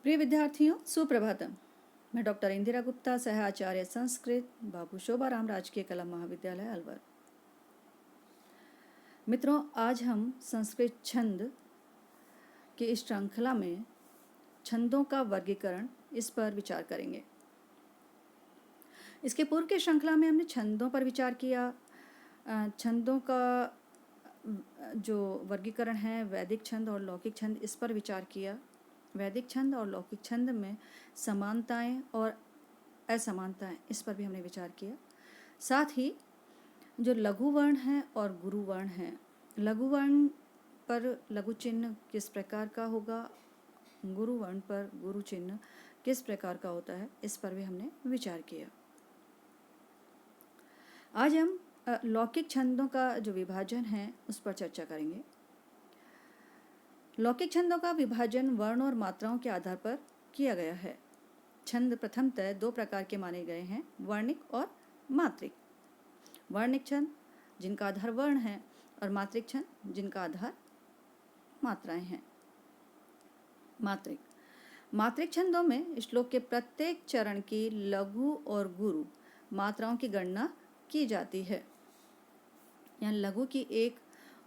प्रिय विद्यार्थियों, सुप्रभातम। मैं डॉक्टर इंदिरा गुप्ता, सह आचार्य संस्कृत, बाबू शोभाराम राजकीय कला महाविद्यालय अलवर। मित्रों, आज हम संस्कृत छंद की इस श्रृंखला में छंदों का वर्गीकरण इस पर विचार करेंगे। इसके पूर्व की श्रृंखला में हमने छंदों पर विचार किया। छंदों का जो वर्गीकरण है, वैदिक छंद और लौकिक छंद, इस पर विचार किया। वैदिक छंद और लौकिक छंद में समानताएं और असमानताएं, इस पर भी हमने विचार किया। साथ ही जो लघु वर्ण हैं और गुरु वर्ण हैं, लघु वर्ण पर लघु चिन्ह किस प्रकार का होगा, गुरु वर्ण पर गुरु चिन्ह किस प्रकार का होता है, इस पर भी हमने विचार किया। आज हम लौकिक छंदों का जो विभाजन है उस पर चर्चा करेंगे। लौकिक छंदों का विभाजन वर्ण और मात्राओं के आधार पर किया गया है। छंद प्रथमतः दो प्रकार के माने गए हैं, वर्णिक और मात्रिक। वर्णिक छंद जिनका आधार वर्ण है और मात्रिक छंद जिनका आधार मात्राएं हैं। मात्रिक छंदों में श्लोक के प्रत्येक चरण की लघु और गुरु मात्राओं की गणना की जाती है। यहाँ लघु की एक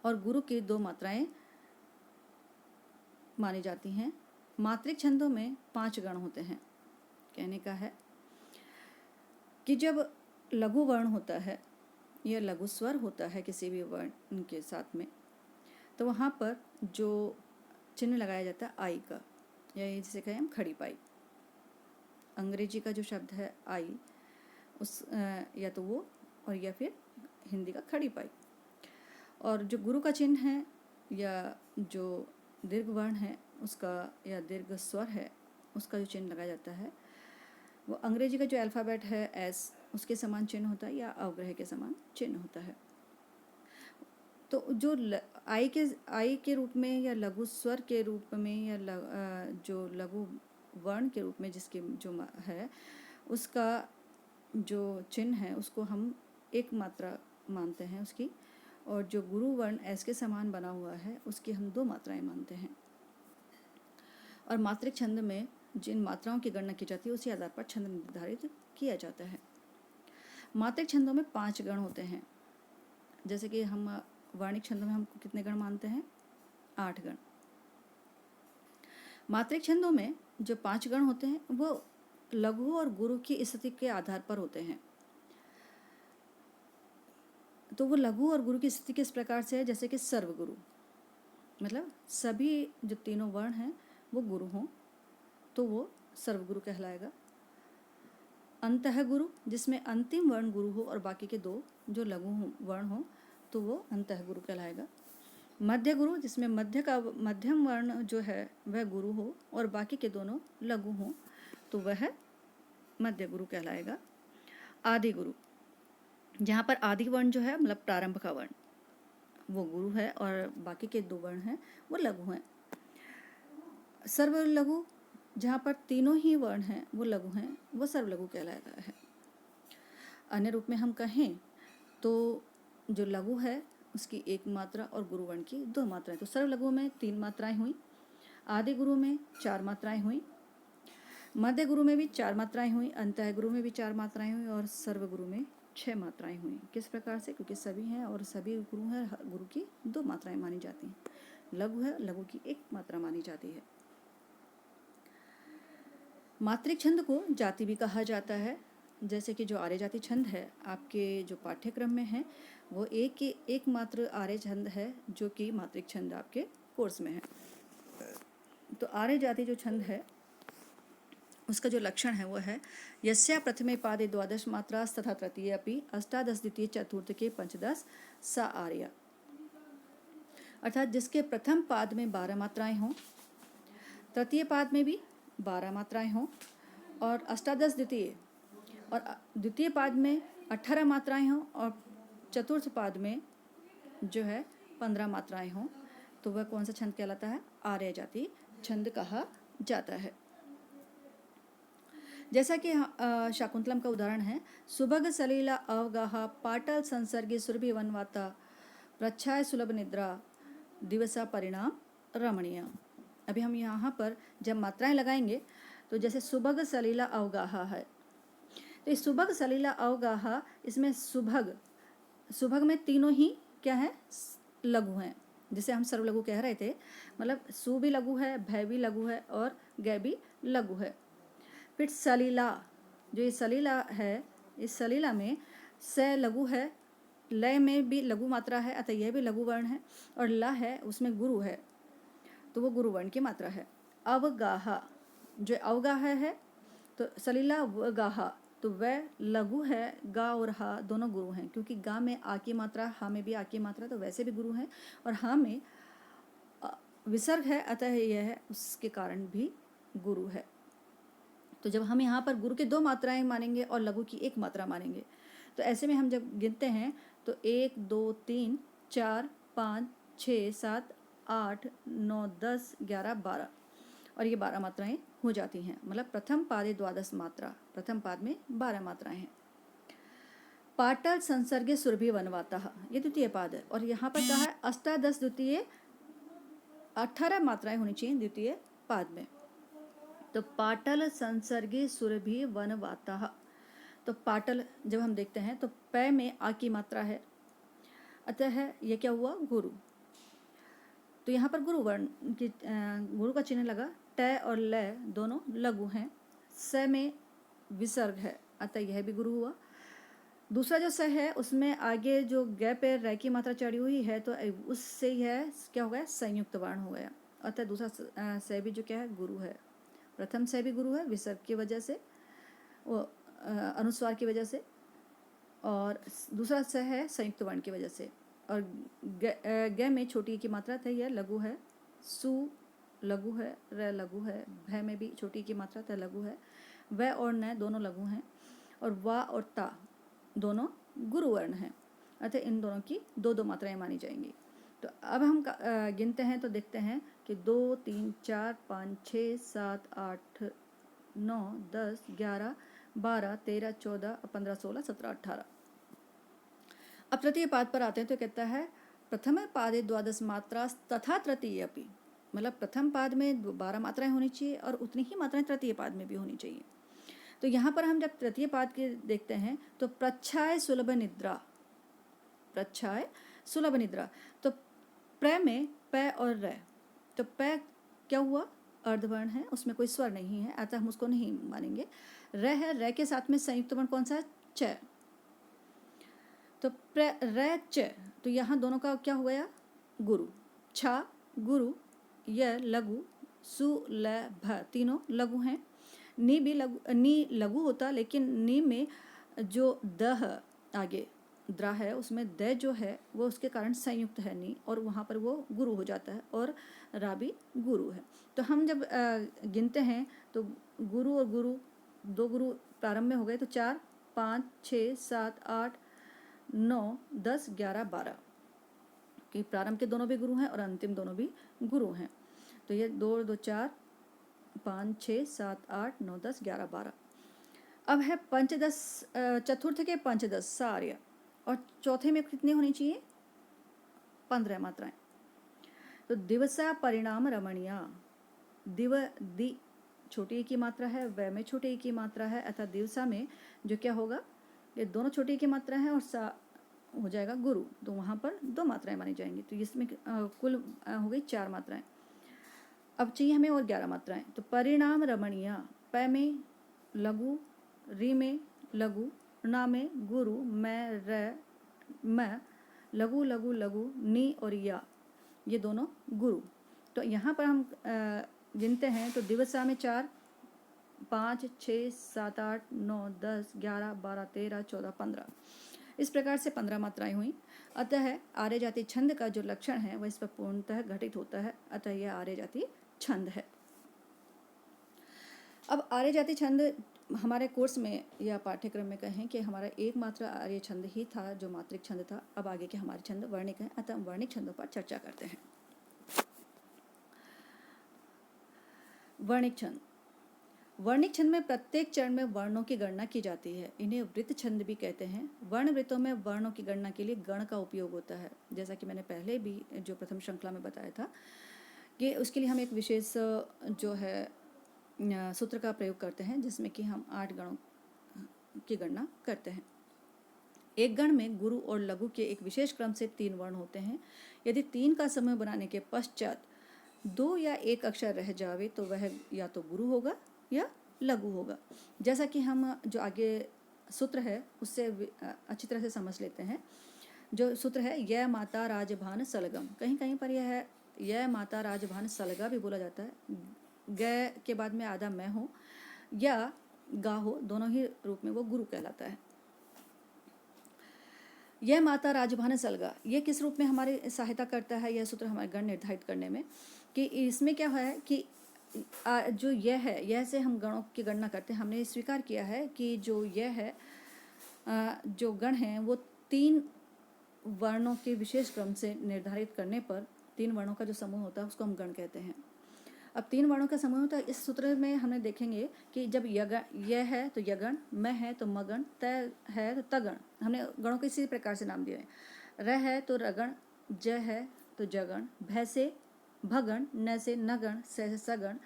और गुरु की दो मात्राएं मानी जाती हैं। मात्रिक छंदों में 5 गण होते हैं। कहने का है कि जब लघु वर्ण होता है या लघु स्वर होता है किसी भी वर्ण के साथ में, तो वहाँ पर जो चिन्ह लगाया जाता है आई का, या जिसे कहें हम खड़ी पाई। अंग्रेजी का जो शब्द है आई, उस या तो वो और या फिर हिंदी का खड़ी पाई। और जो गुरु का चिन्ह है या जो दीर्घ वर्ण है उसका, या दीर्घ स्वर है उसका जो चिन्ह लगाया जाता है, वो अंग्रेजी का जो अल्फ़ाबेट है एस, उसके समान चिन्ह होता है या अवग्रह के समान चिन्ह होता है। तो जो आई के रूप में या लघु स्वर के रूप में या जो लघु वर्ण के रूप में जिसकी जो है, उसका जो चिन्ह है उसको हम एक मात्रा मानते हैं उसकी, और जो गुरु वर्ण एस के समान बना हुआ है उसकी हम 2 मात्राएं मानते हैं। और मात्रिक छंद में जिन मात्राओं की गणना की जाती है उसी आधार पर छंद निर्धारित किया जाता है। मात्रिक छंदों में 5 गण होते हैं। जैसे कि हम वर्णिक छंदों में हम कितने गण मानते हैं? 8 गण। मात्रिक छंदों में जो 5 गण होते हैं वो लघु और गुरु की स्थिति के आधार पर होते हैं। तो वो लघु और गुरु की स्थिति किस प्रकार से है? जैसे कि सर्वगुरु, मतलब सभी जो तीनों वर्ण हैं वो गुरु हों तो वो सर्वगुरु कहलाएगा। अंतः गुरु, जिसमें अंतिम वर्ण गुरु हो और बाकी के 2 जो लघु वर्ण हो तो वो अंतः गुरु कहलाएगा। मध्य गुरु, जिसमें मध्यम वर्ण जो है वह गुरु हो और बाकी के दोनों लघु हों तो वह मध्य गुरु कहलाएगा। आदि गुरु, जहाँ पर आदि वर्ण जो है मतलब प्रारंभ का वर्ण वो गुरु है और बाकी के 2 वर्ण हैं वो लघु हैं। सर्वलघु, जहाँ पर तीनों ही वर्ण हैं वो लघु हैं, वो सर्वलघु कहलाता है। अन्य रूप में हम कहें तो जो लघु है उसकी 1 मात्रा और गुरु वर्ण की 2 मात्राएं। तो सर्वलघु में 3 मात्राएं हुई, आदि गुरु में 4 मात्राएं हुई, मध्य गुरु में भी 4 मात्राएं हुई, अंतः गुरु में भी 4 मात्राएं हुई और सर्वगुरु में 6 मात्राएं हुई। किस प्रकार से? क्योंकि सभी हैं और सभी गुरु हैं, गुरु की 2 मात्राएं मानी जाती हैं। लघु है, लघु की 1 मात्रा मानी जाती है। मात्रिक छंद को जाति भी कहा जाता है। जैसे कि जो आर्य जाति छंद है आपके जो पाठ्यक्रम में है वो एक मात्र आर्य छंद है जो कि मात्रिक छंद आपके कोर्स में है। तो आर्य जाति जो छंद है उसका जो लक्षण है वो है यस्या प्रथमे पादे 12 मात्रा तथा तृतीय अपि 18 द्वितीय चतुर्थ के 15 सा आर्य। अर्थात जिसके प्रथम पाद में 12 मात्राएं हों, तृतीय पाद में भी 12 मात्राएं हों और अष्टादश द्वितीय और द्वितीय पाद में 18 मात्राएं हों और चतुर्थ पाद में जो है 15 मात्राएं हों, तो वह कौन सा छंद कहलाता है? आर्य जाति छंद कहा जाता है। जैसा कि शाकुंतलम का उदाहरण है, सुभग सलीला अवगाहा पाटल संसर्गी सुरभि वनवाता प्रच्छाय सुलभ निद्रा दिवसा परिणाम रमणीय। अभी हम यहाँ पर जब मात्राएं लगाएंगे तो जैसे सुभग सलीला अवगाहा है, तो इस सुभग सलीला अवगाहा, इसमें सुभग में तीनों ही क्या है, लघु हैं। जिसे हम सर्वलघु कह रहे थे, मतलब सु भी लघु है, भय भी लघु है और गय भी लघु है। फिर सलीला, जो ये सलीला है, इस सलीला में स लघु है, लय में भी लघु मात्रा है, अतः यह भी लघु वर्ण है, और ला है उसमें गुरु है, तो वो गुरु वर्ण की मात्रा है। अवगाहा, जो अवगाह है, तो सलीला अवगाहा, तो वह लघु है, गा और हा दोनों गुरु हैं, क्योंकि गा में आ की मात्रा, हा में भी आ की मात्रा, तो वैसे भी गुरु हैं, और हा में विसर्ग है, अतः यह है उसके कारण भी गुरु है। तो जब हम यहाँ पर गुरु के 2 मात्राएं मानेंगे और लघु की 1 मात्रा मानेंगे, तो ऐसे में हम जब गिनते हैं तो 1 2 3 4 5 6 7 8 9 10 11 12, और ये 12 मात्राएं हो जाती हैं। मतलब प्रथम पादे द्वादश मात्रा, प्रथम पाद में 12 मात्राएं हैं। पाटल संसर्गे सुरभि वनवाता, ये द्वितीय पाद है, और यहाँ पर कहा है अष्टादश द्वितीय, 18 मात्राएं होनी चाहिए द्वितीय पाद में। तो पाटल संसर्गे सुरभि वनवाता, तो पाटल जब हम देखते हैं तो पै में आ की मात्रा है, अतः यह क्या हुआ, गुरु। तो यहाँ पर गुरु वर्ण की गुरु का चिन्ह लगा। ट और लय दोनों लघु हैं, स में विसर्ग है, अतः यह भी गुरु हुआ। दूसरा जो स है उसमें आगे जो ग पे र की मात्रा चढ़ी हुई है, तो उससे यह क्या हो गया, संयुक्त वर्ण हो गया, अतः दूसरा स भी जो क्या है, गुरु है। प्रथम स भी गुरु है विसर्ग की वजह से, वो अनुस्वार की वजह से, और दूसरा स है संयुक्त वर्ण की वजह से। और ग में छोटी की मात्रा था, यह लघु है, सु लघु है, र लघु है, भ में भी छोटी की मात्रा था, लघु है, व और न दोनों लघु हैं, और वा और ता दोनों गुरु वर्ण हैं, अतः इन दोनों की 2-2 मात्राएं मानी जाएंगी। तो अब हम गिनते हैं तो देखते हैं कि 2 3 4 5 6 7 8 9 10 11 12 13 14 15 16 17 18। अब तृतीय पाद पर आते हैं तो कहता है प्रथम पादे द्वादश मात्रा तथा तृतीय अपि, मतलब प्रथम पाद में 12 मात्राएं होनी चाहिए और उतनी ही मात्राएं तृतीय पाद में भी होनी चाहिए। तो यहाँ पर हम जब तृतीय पाद के देखते हैं तो प्रच्छाय सुलभ निद्रा, प्रच्छाय सुलभ निद्रा, तो प्र में प और र, तो प क्या हुआ, अर्धवर्ण है, उसमें कोई स्वर नहीं है, अतः हम उसको नहीं मानेंगे। र है, र के साथ में संयुक्त वर्ण कौन सा है, च, तो प्र र च, तो यहाँ दोनों का क्या हो गया, गुरु। छा गुरु, य लघु, सु ल भ तीनों लघु हैं। नी भी लघु, नी लघु होता, लेकिन नी में जो द आगे द्रा है उसमें द जो है वो उसके कारण संयुक्त है नी, और वहाँ पर वो गुरु हो जाता है, और रा भी गुरु है। तो हम जब गिनते हैं तो गुरु और गुरु, 2 गुरु प्रारंभ में हो गए, तो 4 5 6 7 8 9 10 11 12 कि प्रारंभ के दोनों भी गुरु हैं और अंतिम दोनों भी गुरु हैं। तो ये 2 2 4 5 6 7 8 9 10 11 12। अब है पंचदश, चतुर्थ के पंचदश सार्य, और चौथे में कितनी होनी चाहिए, 15 मात्राएं। तो दिवसा परिणाम रमणीया, दिव दि छोटी की मात्रा है, व में छोटी की मात्रा है, अतः दिवसा में जो क्या होगा, ये दोनों छोटी की मात्रा है और सा हो जाएगा गुरु, तो वहाँ पर 2 मात्राएं मानी जाएंगी। तो इसमें कुल हो गई 4 मात्राएं। अब चाहिए हमें और 11 मात्राएं। तो परिणाम रमणीया, प में लघु, री में लघु, ना में गुरु, मैं र म लघु लघु लघु, नी और या ये दोनों गुरु। तो यहाँ पर हम गिनते हैं तो दिवसा में 4 5 6 7 8 9 10 11 12 13 14 15, इस प्रकार से 15 मात्राएं हुई। अतः आर्य जाति छंद का जो लक्षण है वह इस पर पूर्णतः घटित होता है, अतः यह आर्य जाति छंद है। अब आर्य जाति छंद हमारे कोर्स में या पाठ्यक्रम में कहें कि हमारा एकमात्र आर्य छंद ही था जो मात्रिक छंद था। अब आगे के हमारे छंद वर्णिक हैं, अतः वर्णिक छंदों पर चर्चा करते हैं। वर्णिक छंद, वर्णिक छंद में प्रत्येक चरण में वर्णों की गणना की जाती है, इन्हें वृत्त छंद भी कहते हैं। वर्ण वृत्तों में वर्णों की गणना के लिए गण का उपयोग होता है, जैसा कि मैंने पहले भी जो प्रथम श्रृंखला में बताया था कि उसके लिए हम एक विशेष जो है सूत्र का प्रयोग करते हैं, जिसमें कि हम 8 गणों की गणना करते हैं। एक गण में गुरु और लघु के एक विशेष क्रम से 3 वर्ण होते हैं। यदि 3 का समूह बनाने के पश्चात 2 या 1 अक्षर रह जावे तो वह या तो गुरु होगा या लघु होगा। जैसा कि हम जो आगे सूत्र है उससे अच्छी तरह से समझ लेते हैं। जो सूत्र है, यह माता राजभान सलगम, कहीं कहीं पर यह है यह माता राजभान सलगा भी बोला जाता है। ग के बाद में आधा मैं हो या गा हो, दोनों ही रूप में वो गुरु कहलाता है। यह माता राजभान सलगा, ये किस रूप में हमारी सहायता करता है यह सूत्र हमारे गण निर्धारित करने में, कि इसमें क्या है कि जो यह है, यह से हम गणों की गणना करते हैं। हमने स्वीकार किया है कि जो यह है, जो गण हैं वो 3 वर्णों के विशेष क्रम से निर्धारित करने पर 3 वर्णों का जो समूह होता है उसको हम गण कहते हैं। अब 3 वर्णों का समूह होता है। इस सूत्र में हमें देखेंगे कि जब यह है तो यगण, मैं है तो मगण, तय है तो तगण। हमने गणों को इसी प्रकार से नाम दिए हैं। र है तो रगण, ज है तो जगण, भय से भगण, न से नगण, से सगण।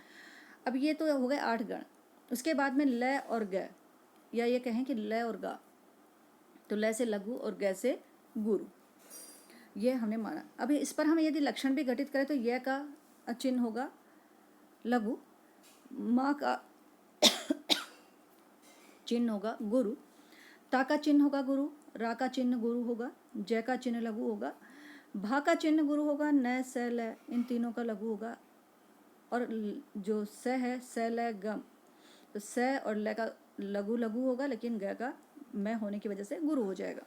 अब ये तो हो गए 8 गण। उसके बाद में ल और ग, या ये कहें कि ल और गा, तो ल से लघु और ग से गुरु, ये हमने माना। अभी इस पर हम यदि लक्षण भी घटित करें तो यह का चिन्ह होगा लघु, माँ का चिन्ह होगा गुरु, ता का चिन्ह होगा गुरु, रा का चिन्ह गुरु होगा, जय का चिन्ह लघु होगा, भा का चिन्ह गुरु होगा, न स ल इन तीनों का लघु होगा, और जो स है स ल गम, तो स और ल का लघु लघु होगा, लेकिन ग का मैं होने की वजह से गुरु हो जाएगा।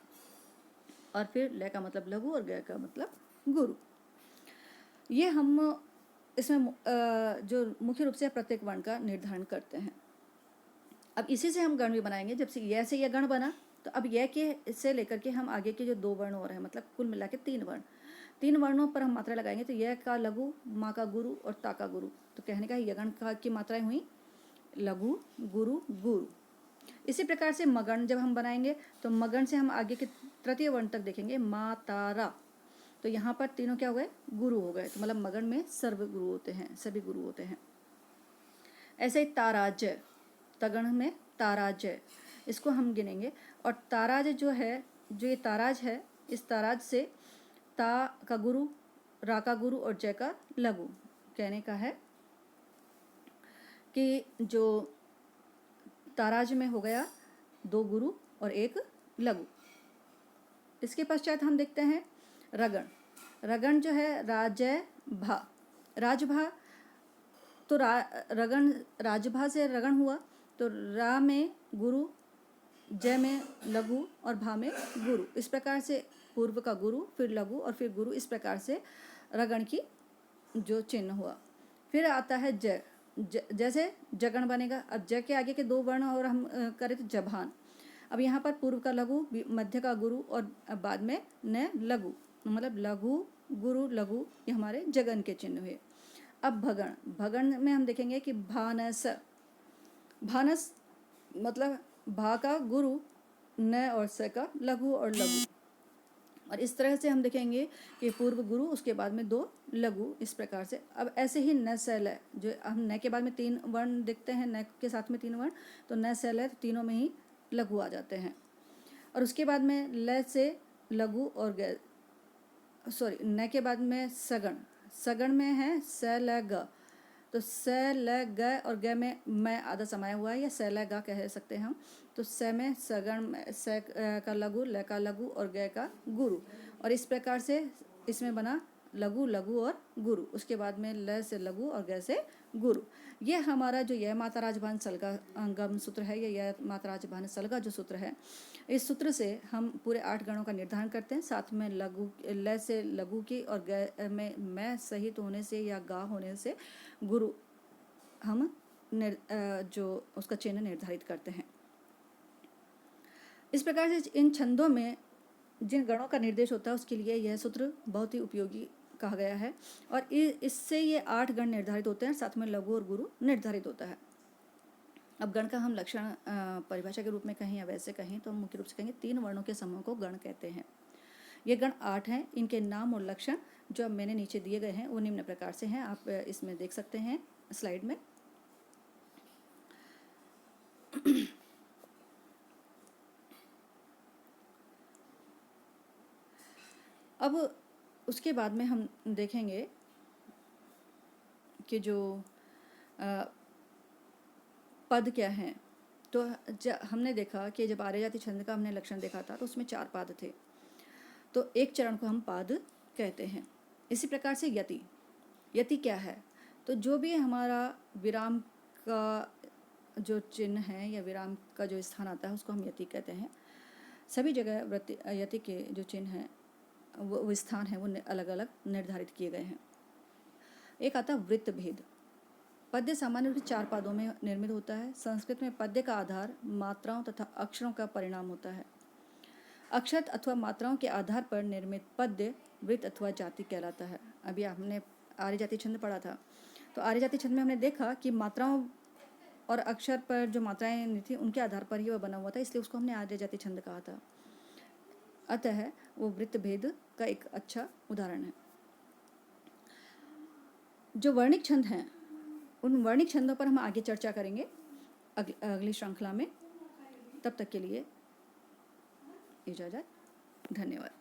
और फिर ल का मतलब लघु और ग का मतलब गुरु। ये हम इसमें जो मुख्य रूप से प्रत्येक वर्ण का निर्धारण करते हैं। अब इसी से हम गण भी बनाएंगे। जब से यह गण बना तो अब यह के से लेकर के हम आगे के जो 2 वर्ण हो रहे हैं, मतलब कुल मिला के 3 वर्ण, 3 वर्णों पर हम मात्रा लगाएंगे। तो यह का लघु, माँ का गुरु और ता का गुरु। तो कहने का यगण की मात्राएं हुई लघु, गुरु, गुरु। इसी प्रकार से मगण जब हम बनाएंगे तो मगण से हम आगे के तृतीय वर्ण तक देखेंगे, मा ता रा। तो यहाँ पर तीनों क्या हो गए, गुरु हो गए। तो मतलब मगण में सर्व गुरु होते हैं, सभी गुरु होते हैं। ऐसे ही ताराज, तगण में ताराज, इसको हम गिनेंगे। और ताराज जो है, जो ये ताराज है, इस ताराज से ता का गुरु, रा का गुरु और जय का लघु। कहने का है कि जो ताराज में हो गया 2 गुरु और 1 लघु। इसके पश्चात हम देखते हैं रगण। रगण जो है राजय भा, राजभा। तो रगण, राजभा से रगण हुआ, तो रा में गुरु, जय में लघु और भा में गुरु। इस प्रकार से पूर्व का गुरु, फिर लघु और फिर गुरु, इस प्रकार से रगण की जो चिन्ह हुआ। फिर आता है जय, जैसे जगण बनेगा। अब जय के आगे के 2 वर्ण और हम करें तो जभान। अब यहाँ पर पूर्व का लघु, मध्य का गुरु और बाद में न लघु, मतलब लघु, गुरु, लघु, ये हमारे जगन के चिन्ह हुए। अब भगण, भगण में हम देखेंगे कि भानस, भानस मतलब भा का गुरु, न और स का लघु और लघु। और इस तरह से हम देखेंगे कि पूर्व गुरु, उसके बाद में 2 लघु, इस प्रकार से। अब ऐसे ही न स ल, जो हम न के बाद में 3 वर्ण देखते हैं, न के साथ में 3 वर्ण, तो न स ल तीनों में ही लघु आ जाते हैं। और उसके बाद में ल से लघु और न के बाद में सगण, सगण में है स ल ग। तो स ल ग और ग में मैं आधा समाया हुआ है, या स ल ग कह सकते हैं हम। तो स में सगण में स का लघु, ल का लघु और ग का गुरु। और इस प्रकार से इसमें बना लघु, लघु और गुरु। उसके बाद में ल से लघु और ग से गुरु। ये हमारा जो यह माता राजभान सलगा गम सूत्र है, यह माता राजभान सलगा जो सूत्र है, इस सूत्र से हम पूरे 8 गणों का निर्धारण करते हैं। साथ में लघु, ल से लघु की और ग में मैं सहित होने से या गा होने से गुरु हम जो उसका चिन्ह निर्धारित करते हैं। इस प्रकार से इन छंदों में जिन गणों का निर्देश होता है उसके लिए यह सूत्र बहुत ही उपयोगी कहा गया है। और इससे ये 8 गण निर्धारित होते हैं, साथ में लघु और गुरु निर्धारित होता है। अब गण का हम लक्षण परिभाषा के रूप में कहें या वैसे कहें तो हम मुख्य रूप से कहेंगे 3 वर्णों के समूह को गण कहते हैं। ये गण 8 हैं। इनके नाम और लक्षण जो अब मैंने नीचे दिए गए हैं वो निम्न प्रकार से हैं, आप इसमें देख सकते हैं स्लाइड में। अब उसके बाद में हम देखेंगे कि जो पद क्या हैं। तो हमने देखा कि जब आर्य जाति छंद का हमने लक्षण देखा था तो उसमें 4 पाद थे, तो एक चरण को हम पाद कहते हैं। इसी प्रकार से यति, यति क्या है? तो जो भी हमारा विराम का जो चिन्ह है या विराम का जो स्थान आता है उसको हम यति कहते हैं। सभी जगह यति के जो चिन्ह हैं वो स्थान है वो अलग अलग निर्धारित किए गए हैं। एक आता वृत्त भेद। पद्य सामान्य रूप से 4 पादों में निर्मित होता है। संस्कृत में पद्य का आधार मात्राओं तथा अक्षरों का परिणाम होता है। अक्षर अथवा मात्राओं के आधार पर निर्मित पद्य वृत्त अथवा जाति कहलाता है। अभी हमने आर्य जाति छंद पढ़ा था, तो आर्य जाति छंद में हमने देखा कि मात्राओं और अक्षर पर जो मात्राएं थी उनके आधार पर ही वह बना हुआ था, इसलिए उसको हमने आर्य जाति छंद कहा था। अतः वो वृत्त भेद का एक अच्छा उदाहरण है। जो वर्णिक छंद हैं उन वर्णिक छंदों पर हम आगे चर्चा करेंगे अगली श्रृंखला में। तब तक के लिए इजाज़त, धन्यवाद।